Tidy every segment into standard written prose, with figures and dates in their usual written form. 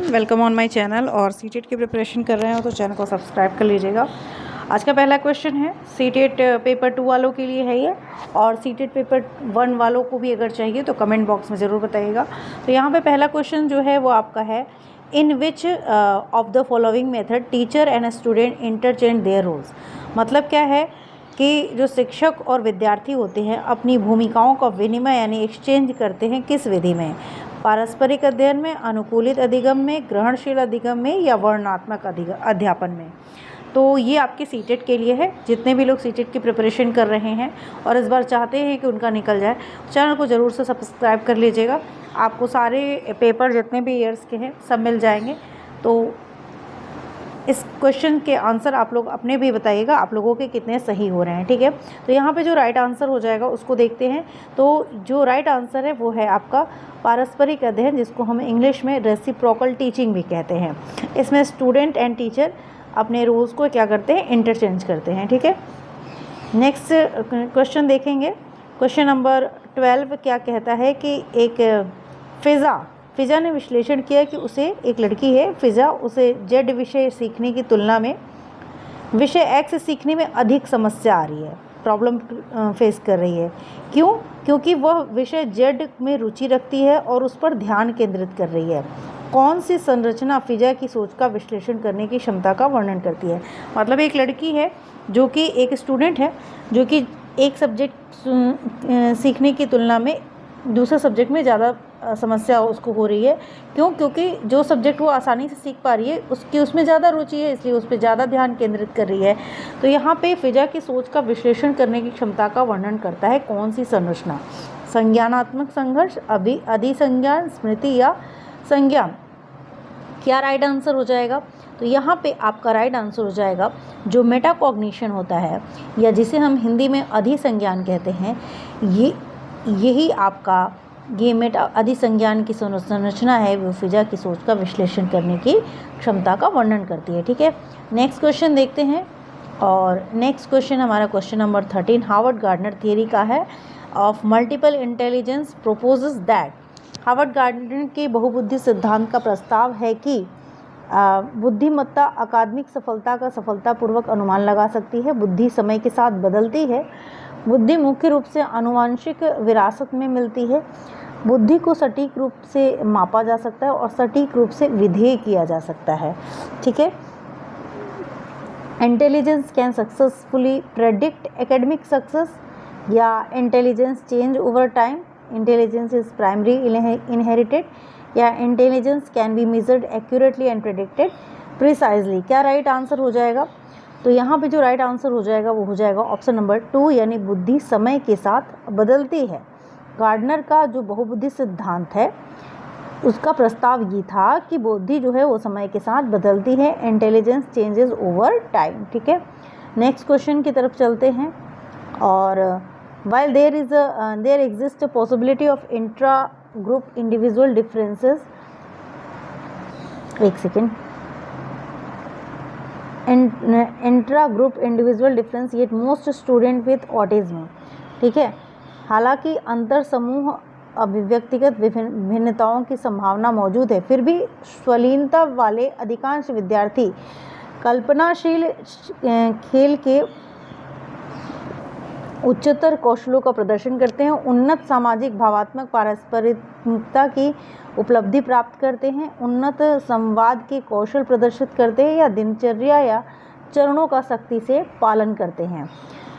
Welcome on my channel. और CTET की preparation कर रहे हो तो चैनल को सब्सक्राइब कर लीजिएगा। आज का पहला क्वेश्चन है सीटेट पेपर 2 वालों के लिए है ये, और सीटेट पेपर 1 वालों को भी अगर चाहिए तो कमेंट बॉक्स में ज़रूर बताइएगा। तो यहाँ पे पहला क्वेश्चन जो है वो आपका है, in which of the following method teacher and student interchange their roles. मतलब क्या है कि जो शिक्षक और विद्यार्थी होते हैं अपनी भूमिकाओं का विनिमय यानी एक्सचेंज करते हैं किस विधि में? पारस्परिक अध्ययन में, अनुकूलित अधिगम में, ग्रहणशील अधिगम में या वर्णनात्मक अध्यापन में। तो ये आपके सीटेट के लिए है। जितने भी लोग सीटेट की प्रिपरेशन कर रहे हैं और इस बार चाहते हैं कि उनका निकल जाए, चैनल को ज़रूर से सब्सक्राइब कर लीजिएगा। आपको सारे पेपर जितने भी ईयर्स के हैं सब मिल जाएंगे। तो इस क्वेश्चन के आंसर आप लोग अपने भी बताइएगा, आप लोगों के कितने सही हो रहे हैं, ठीक है। तो यहाँ पे जो राइट आंसर हो जाएगा उसको देखते हैं। तो जो राइट आंसर है वो है आपका पारस्परिक अध्ययन, जिसको हम इंग्लिश में रेसिप्रोकल टीचिंग भी कहते हैं। इसमें स्टूडेंट एंड टीचर अपने रोल्स को क्या करते हैं, इंटरचेंज करते हैं, ठीक है। नेक्स्ट क्वेश्चन देखेंगे। क्वेश्चन नंबर 12 क्या कहता है कि एक फ़िज़ा ने विश्लेषण किया कि उसे, एक लड़की है फ़िज़ा, उसे जेड विषय सीखने की तुलना में विषय एक्स सीखने में अधिक समस्या आ रही है, प्रॉब्लम फेस कर रही है। क्यों? क्योंकि वह विषय जेड में रुचि रखती है और उस पर ध्यान केंद्रित कर रही है। कौन सी संरचना फ़िज़ा की सोच का विश्लेषण करने की क्षमता का वर्णन करती है? मतलब एक लड़की है जो कि एक स्टूडेंट है जो कि एक सब्जेक्ट सीखने की तुलना में दूसरे सब्जेक्ट में ज़्यादा समस्या उसको हो रही है। क्यों? क्योंकि जो सब्जेक्ट वो आसानी से सीख पा रही है उसमें ज़्यादा रुचि है, इसलिए उस पर ज़्यादा ध्यान केंद्रित कर रही है। तो यहाँ पे फ़िज़ा की सोच का विश्लेषण करने की क्षमता का वर्णन करता है कौन सी संरचना? संज्ञानात्मक संघर्ष, अधिसंज्ञान, स्मृति या संज्ञान। क्या राइट आंसर हो जाएगा? तो यहाँ पे आपका राइट आंसर हो जाएगा जो मेटाकॉग्निशन होता है या जिसे हम हिंदी में अधिसंज्ञान कहते हैं, यही आपका ये अधिसंज्ञान की संरचना है, वो फ़िज़ा की सोच का विश्लेषण करने की क्षमता का वर्णन करती है, ठीक है। नेक्स्ट क्वेश्चन देखते हैं। और नेक्स्ट क्वेश्चन हमारा question number 13 Harvard gardener theory का है of multiple intelligence purposes that. Harvard gardener के बहुबुद्धि सिद्धांत का प्रस्ताव है कि बुद्धिमत्ता अकादमिक सफलता का सफलतापूर्वक अनुमान लगा सकती है। बुद्धि समय के साथ बदलती है। बुद्धि मुख्य रूप से आनुवंशिक विरासत में मिलती है। बुद्धि को सटीक रूप से मापा जा सकता है और सटीक रूप से विधेय किया जा सकता है, ठीक है। Intelligence can successfully predict academic success या intelligence change over time. Intelligence is primary inherited या intelligence can be measured accurately and predicted precisely. क्या राइट आंसर हो जाएगा? तो यहाँ पे जो राइट आंसर हो जाएगा वो हो जाएगा ऑप्शन नंबर 2, यानी बुद्धि समय के साथ बदलती है। गार्डनर का जो बहुबुद्धि सिद्धांत है उसका प्रस्ताव ये था कि बुद्धि जो है वो समय के साथ बदलती है, इंटेलिजेंस चेंजेस ओवर टाइम, ठीक है। नेक्स्ट क्वेश्चन की तरफ चलते हैं। और while there exists a possibility of intra group individual differences, एक second, intra group individual difference yet most student with autism, ठीक है। हालांकि अंतर समूह अभिव्यक्तिगत भिन्नताओं की संभावना मौजूद है, फिर भी स्वलीनता वाले अधिकांश विद्यार्थी कल्पनाशील खेल के उच्चतर कौशलों का प्रदर्शन करते हैं, उन्नत सामाजिक भावात्मक पारस्परिकता की उपलब्धि प्राप्त करते हैं, उन्नत संवाद के कौशल प्रदर्शित करते हैं या दिनचर्या या चरणों का सख्ती से पालन करते हैं।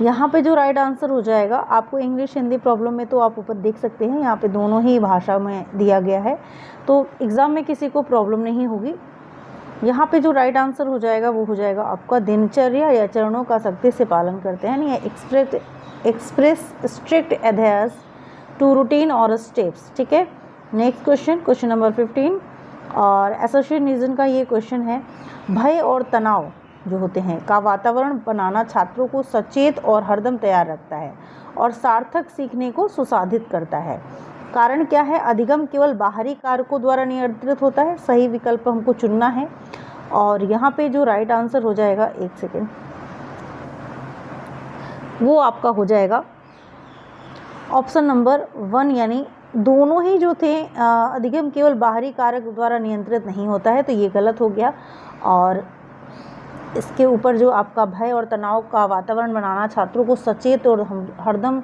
यहाँ पे जो राइट आंसर हो जाएगा, आपको इंग्लिश हिंदी प्रॉब्लम में तो आप ऊपर देख सकते हैं, यहाँ पे दोनों ही भाषा में दिया गया है, तो एग्ज़ाम में किसी को प्रॉब्लम नहीं होगी। यहाँ पे जो राइट आंसर हो जाएगा वो हो जाएगा आपका दिनचर्या या चरणों का सख्ती से पालन करते हैं, यानी एक्सप्रेस स्ट्रिक्ट एडहेयर्स टू रूटीन और स्टेप्स, ठीक है। नेक्स्ट क्वेश्चन नंबर 15 और एसोसिएट रीजन का ये क्वेश्चन है, भय और तनाव जो होते हैं का वातावरण बनाना छात्रों को सचेत और हरदम तैयार रखता है और सार्थक सीखने को सुसाधित करता है। कारण क्या है? अधिगम केवल बाहरी कारकों द्वारा नियंत्रित होता है। सही विकल्प हमको चुनना है। और यहाँ पे जो राइट आंसर हो जाएगा, एक सेकेंड, वो आपका हो जाएगा ऑप्शन नंबर 1, यानी दोनों ही जो थे अधिगम केवल बाहरी कारक द्वारा नियंत्रित नहीं होता है, तो ये गलत हो गया। और इसके ऊपर जो आपका भय और तनाव का वातावरण बनाना छात्रों को सचेत और हरदम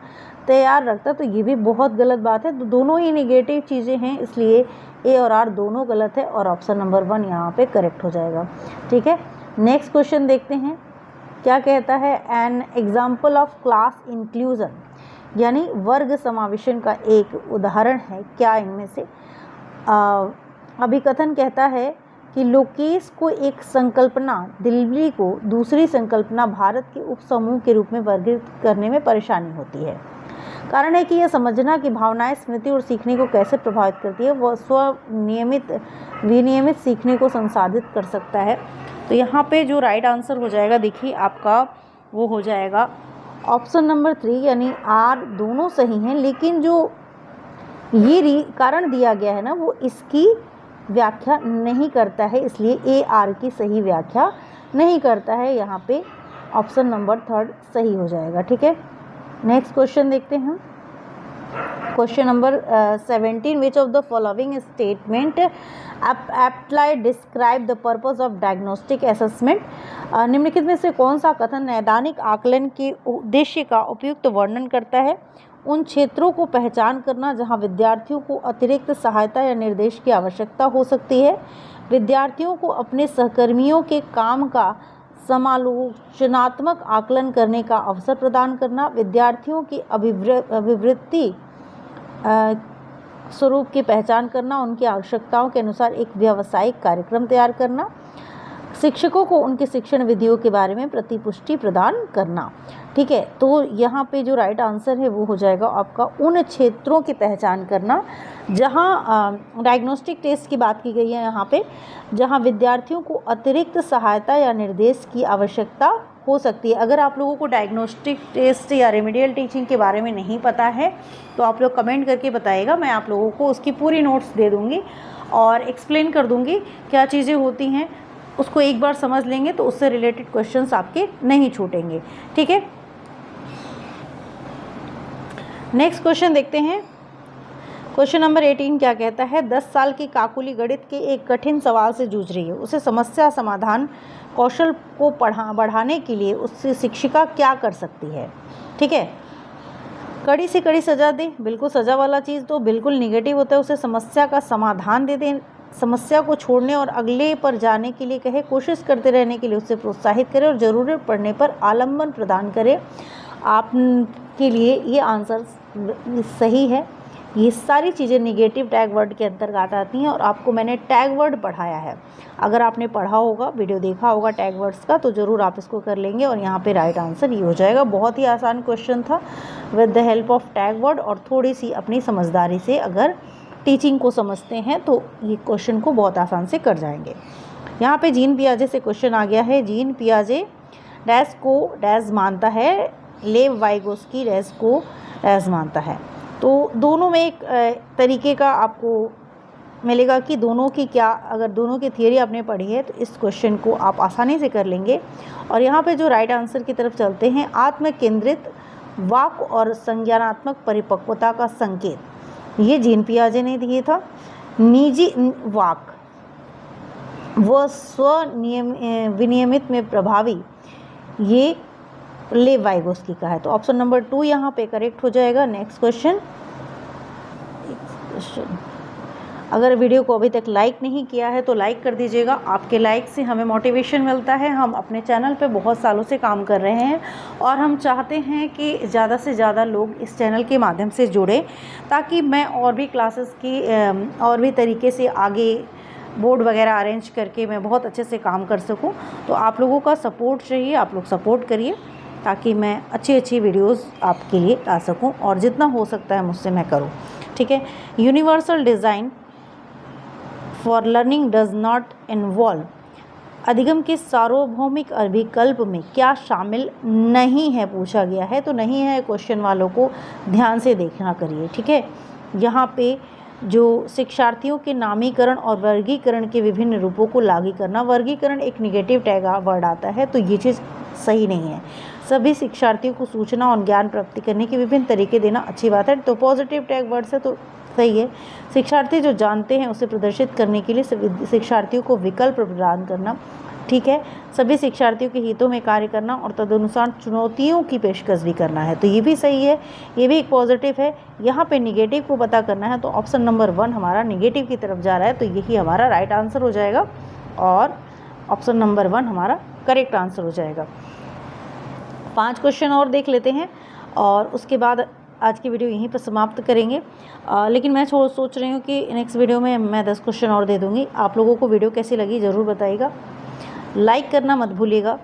तैयार रखता, तो ये भी बहुत गलत बात है। तो दोनों ही नेगेटिव चीज़ें हैं, इसलिए ए और आर दोनों गलत है और ऑप्शन नंबर 1 यहाँ पे करेक्ट हो जाएगा। ठीक है, नेक्स्ट क्वेश्चन देखते हैं क्या कहता है। An example of class inclusion, यानी वर्ग समावेशन का एक उदाहरण है क्या इनमें से। अभिकथन कहता है कि लोकेश को एक संकल्पना दिल्ली को दूसरी संकल्पना भारत के उपसमूह के रूप में वर्गीकृत करने में परेशानी होती है। कारण है कि यह समझना कि भावनाएं स्मृति और सीखने को कैसे प्रभावित करती है, वह स्वनियमित विनियमित सीखने को संसाधित कर सकता है। तो यहाँ पे जो राइट आंसर हो जाएगा, देखिए आपका वो हो जाएगा ऑप्शन नंबर 3, यानी आर दोनों सही हैं, लेकिन जो ये कारण दिया गया है ना, वो इसकी व्याख्या नहीं करता है, इसलिए ए आर की सही व्याख्या नहीं करता है। यहाँ पे ऑप्शन नंबर 3 सही हो जाएगा। ठीक है, नेक्स्ट क्वेश्चन देखते हैं। Question number 17, which of the following statement aptly describe the purpose of diagnostic assessment. निम्नलिखित में से कौन सा कथन नैदानिक आकलन के उद्देश्य का उपयुक्त वर्णन करता है। उन क्षेत्रों को पहचान करना जहां विद्यार्थियों को अतिरिक्त सहायता या निर्देश की आवश्यकता हो सकती है, विद्यार्थियों को अपने सहकर्मियों के काम का समालोचनात्मक आकलन करने का अवसर प्रदान करना, विद्यार्थियों की अभिवृत्ति स्वरूप की पहचान करना, उनकी आवश्यकताओं के अनुसार एक व्यावसायिक कार्यक्रम तैयार करना, शिक्षकों को उनके शिक्षण विधियों के बारे में प्रतिपुष्टि प्रदान करना। ठीक है, तो यहाँ पे जो राइट आंसर है वो हो जाएगा आपका उन क्षेत्रों की पहचान करना जहाँ डायग्नोस्टिक टेस्ट की बात की गई है, यहाँ पे जहाँ विद्यार्थियों को अतिरिक्त सहायता या निर्देश की आवश्यकता हो सकती है। अगर आप लोगों को डायग्नोस्टिक टेस्ट या रेमेडियल टीचिंग के बारे में नहीं पता है तो आप लोग कमेंट करके बताइएगा, मैं आप लोगों को उसकी पूरी नोट्स दे दूँगी और एक्सप्लेन कर दूँगी क्या चीज़ें होती हैं। उसको एक बार समझ लेंगे तो उससे रिलेटेड क्वेश्चंस आपके नहीं छूटेंगे। ठीक है, नेक्स्ट क्वेश्चन देखते हैं। क्वेश्चन नंबर 18 क्या कहता है। 10 साल की काकुली गणित के एक कठिन सवाल से जूझ रही है, उसे समस्या समाधान कौशल को बढ़ाने के लिए उससे शिक्षिका क्या कर सकती है। ठीक है, कड़ी से कड़ी सज़ा दे, बिल्कुल सज़ा वाला चीज़ तो बिल्कुल निगेटिव होता है। उसे समस्या का समाधान दे दें, समस्या को छोड़ने और अगले पर जाने के लिए कहे, कोशिश करते रहने के लिए उसे प्रोत्साहित करें और ज़रूरत पड़ने पर आलम्बन प्रदान करें। आपके लिए ये आंसर सही है। ये सारी चीज़ें निगेटिव टैग वर्ड के अंतर्गत आती हैं और आपको मैंने टैग वर्ड पढ़ाया है। अगर आपने पढ़ा होगा, वीडियो देखा होगा टैग वर्ड्स का, तो ज़रूर आप इसको कर लेंगे और यहाँ पे राइट आंसर ये हो जाएगा। बहुत ही आसान क्वेश्चन था with the help of tag word, और थोड़ी सी अपनी समझदारी से अगर टीचिंग को समझते हैं तो ये क्वेश्चन को बहुत आसान से कर जाएंगे। यहाँ पे जीन पियाजे से क्वेश्चन आ गया है। जीन पियाजे डैश को डैश मानता है, लेव वाइगोस्की डैश को डैश मानता है। तो दोनों में एक तरीके का आपको मिलेगा कि दोनों की क्या, अगर दोनों की थियरी आपने पढ़ी है तो इस क्वेश्चन को आप आसानी से कर लेंगे। और यहाँ पे जो राइट आंसर की तरफ चलते हैं, आत्म केंद्रित वाक और संज्ञानात्मक परिपक्वता का संकेत, ये जीन पियाजे ने दिए था। निजी वाक व विनियमित में प्रभावी, ये लेव वाइगोस्की का है। तो ऑप्शन नंबर 2 यहाँ पे करेक्ट हो जाएगा। नेक्स्ट क्वेश्चन, अगर वीडियो को अभी तक लाइक नहीं किया है तो लाइक कर दीजिएगा। आपके लाइक से हमें मोटिवेशन मिलता है। हम अपने चैनल पे बहुत सालों से काम कर रहे हैं और हम चाहते हैं कि ज़्यादा से ज़्यादा लोग इस चैनल के माध्यम से जुड़ें, ताकि मैं और भी क्लासेस की और भी तरीके से आगे बोर्ड वगैरह अरेंज करके मैं बहुत अच्छे से काम कर सकूं। तो आप लोगों का सपोर्ट चाहिए, आप लोग सपोर्ट करिए ताकि मैं अच्छी वीडियोस आपके लिए ला सकूं और जितना हो सकता है मुझसे मैं करूं। ठीक है, universal design for learning does not involve, अधिगम के सार्वभौमिक अभिकल्प में क्या शामिल नहीं है पूछा गया है। तो नहीं है क्वेश्चन वालों को ध्यान से देखना करिए। ठीक है, यहाँ पे जो शिक्षार्थियों के नामीकरण और वर्गीकरण के विभिन्न रूपों को लागू करना, वर्गीकरण एक निगेटिव टैग वर्ड आता है, तो ये चीज़ सही नहीं है। सभी शिक्षार्थियों को सूचना और ज्ञान प्राप्ति करने के विभिन्न तरीके देना अच्छी बात है। तो पॉजिटिव टैग वर्ड्स है तो सही है। शिक्षार्थी जो जानते हैं उसे प्रदर्शित करने के लिए शिक्षार्थियों को विकल्प प्रदान करना, ठीक है। सभी शिक्षार्थियों के हितों में कार्य करना और तदनुसार चुनौतियों की पेशकश भी करना है, तो ये भी सही है, ये भी एक पॉजिटिव है। यहाँ पे निगेटिव को पता करना है, तो ऑप्शन नंबर 1 हमारा निगेटिव की तरफ जा रहा है, तो यही हमारा राइट आंसर हो जाएगा और ऑप्शन नंबर 1 हमारा करेक्ट आंसर हो जाएगा। 5 क्वेश्चन और देख लेते हैं और उसके बाद आज की वीडियो यहीं पर समाप्त करेंगे। लेकिन मैं सोच रही हूँ कि नेक्स्ट वीडियो में मैं 10 क्वेश्चन और दे दूँगी। आप लोगों को वीडियो कैसी लगी ज़रूर बताइएगा। लाइक करना मत भूलिएगा,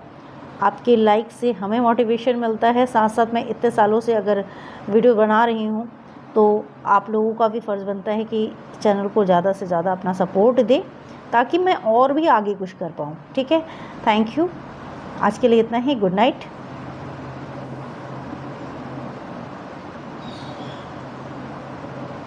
आपके लाइक से हमें मोटिवेशन मिलता है। साथ साथ मैं इतने सालों से अगर वीडियो बना रही हूँ तो आप लोगों का भी फ़र्ज़ बनता है कि चैनल को ज़्यादा से ज़्यादा अपना सपोर्ट दें ताकि मैं और भी आगे कुछ कर पाऊँ, ठीक है। थैंक यू, आज के लिए इतना ही। Good night.